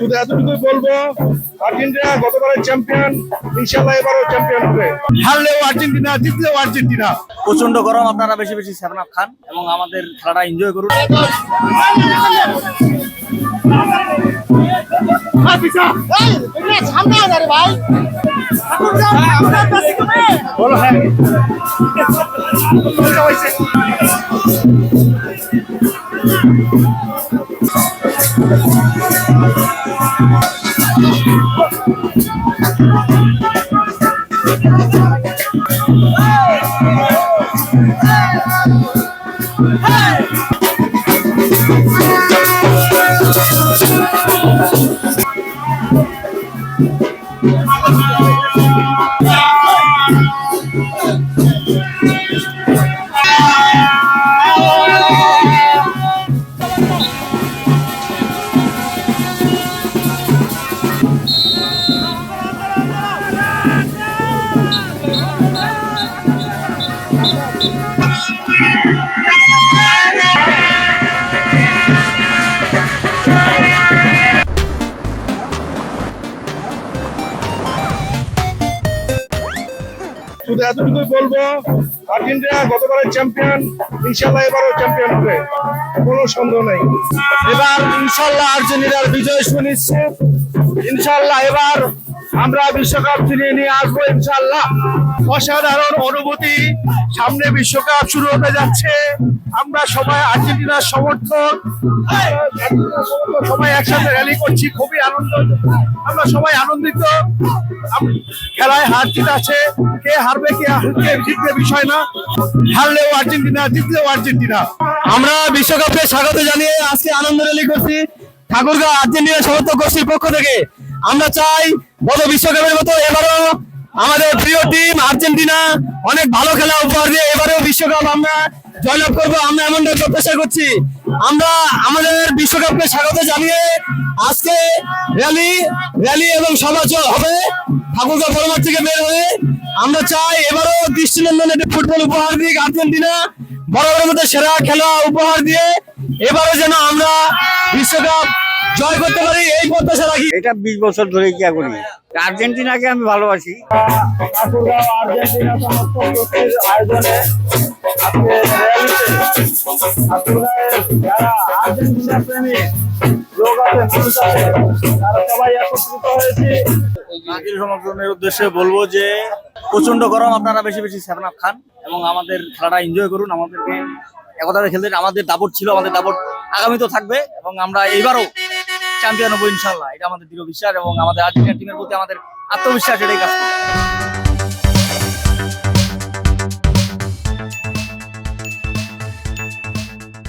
শুধু এতটুকুই বলবো, আর্জেন্টিনা গতবারের চ্যাম্পিয়ন, ইনশাল্লাহ এবারও চ্যাম্পিয়ন হবে। হারলেও আর্জেন্টিনা, জিতলেও আর্জেন্টিনা। প্রচন্ড গরম, আপনারা বেশি বেশি 7 আপ খান এবং আমাদের খেলাটা এনজয় করুন। বলো হ্যাঁ। শুধু এতটুকুই বলবো, আর্জেন্টিনা গতবারের চ্যাম্পিয়ন, ইনশাল্লাহ এবারও চ্যাম্পিয়ন হবে, কোনো সন্দেহ নেই। এবার ইনশাল্লাহ আর্জেন্টিনার বিজয় সুনিশ্চিত। ইনশাল্লাহ এবার আমরা বিশ্বকাপ ফিরিয়ে নিয়ে আসবো ইনশাল্লাহ। অসাধারণ অনুভূতি, সামনে বিশ্বকাপ শুরু হতে যাচ্ছে। আমরা সবাই আর্জেন্টিনার সমর্থক, সবাই একসাথে র্যালি করছি, খুবই আনন্দ, আমরা সবাই আনন্দিত। খেলায় হার জিত আছে, কে হারবে কে জিতবে বিষয় না, হারলেও আর্জেন্টিনা, জিতলেও আর্জেন্টিনা। আমরা বিশ্বকাপকে স্বাগত জানিয়ে আজকে আনন্দ র্যালি করছি ঠাকুরগাঁও আর্জেন্টিনা সমর্থক গোষ্ঠীর পক্ষ থেকে। আমরা চাই গত বিশ্বকাপের মতো এবারও আমাদের প্রিয় টিম আর্জেন্টিনা অনেক ভালো খেলা উপহার দিয়ে এবারেও বিশ্বকাপ আমরা জয়লাভ করবো, আমরা এমনটাই প্রত্যাশা করছি। আমরা আমাদের বিশ্বকাপকে স্বাগত জানিয়ে আজকে র্যালি এবং সভা হবে ঠাকুরগাঁও পরমার থেকে বের হয়ে। আমরা চাই এবারও দৃষ্টিনন্দন একটি ফুটবল উপহার দিক আর্জেন্টিনা, বরাবরের মধ্যে সেরা খেলা উপহার দিয়ে এবারও যেন আমরা বিশ্বকাপ জয় করতে পারি এই প্রত্যাশা রাখি। এটা 20 বছর ধরে কি করি, আর্জেন্টিনাকে আমি ভালোবাসি। ঠাকুরগাঁও আর্জেন্টিনা সমর্থক গোষ্ঠীর আয়োজনে আজকে র্যালিতে ঠাকুরগাঁওয়ের যারা আর্জেন্টিনা প্রেমী লোক আছে, মানুষ আছে, তারা সবাই একত্রিত হয়েছে। মার্কিন সমর্থনের উদ্দেশ্যে বলবো যে প্রচন্ড গরম, আপনারা বেশি বেশি 7 আপ খান এবং আমাদের খেলাটা এনজয় করুন। আমাদেরকে একতাতে খেলতে, আমাদের দাপট ছিল, আমাদের দাপট আগামীতেও থাকবে এবং আমরা এইবারও চ্যাম্পিয়ন হবো ইনশাল্লাহ। এটা আমাদের দৃঢ় বিশ্বাস এবং আমাদের আর্জেন্টিনা টিমের প্রতি আমাদের আত্মবিশ্বাস এটাই কাজ করে।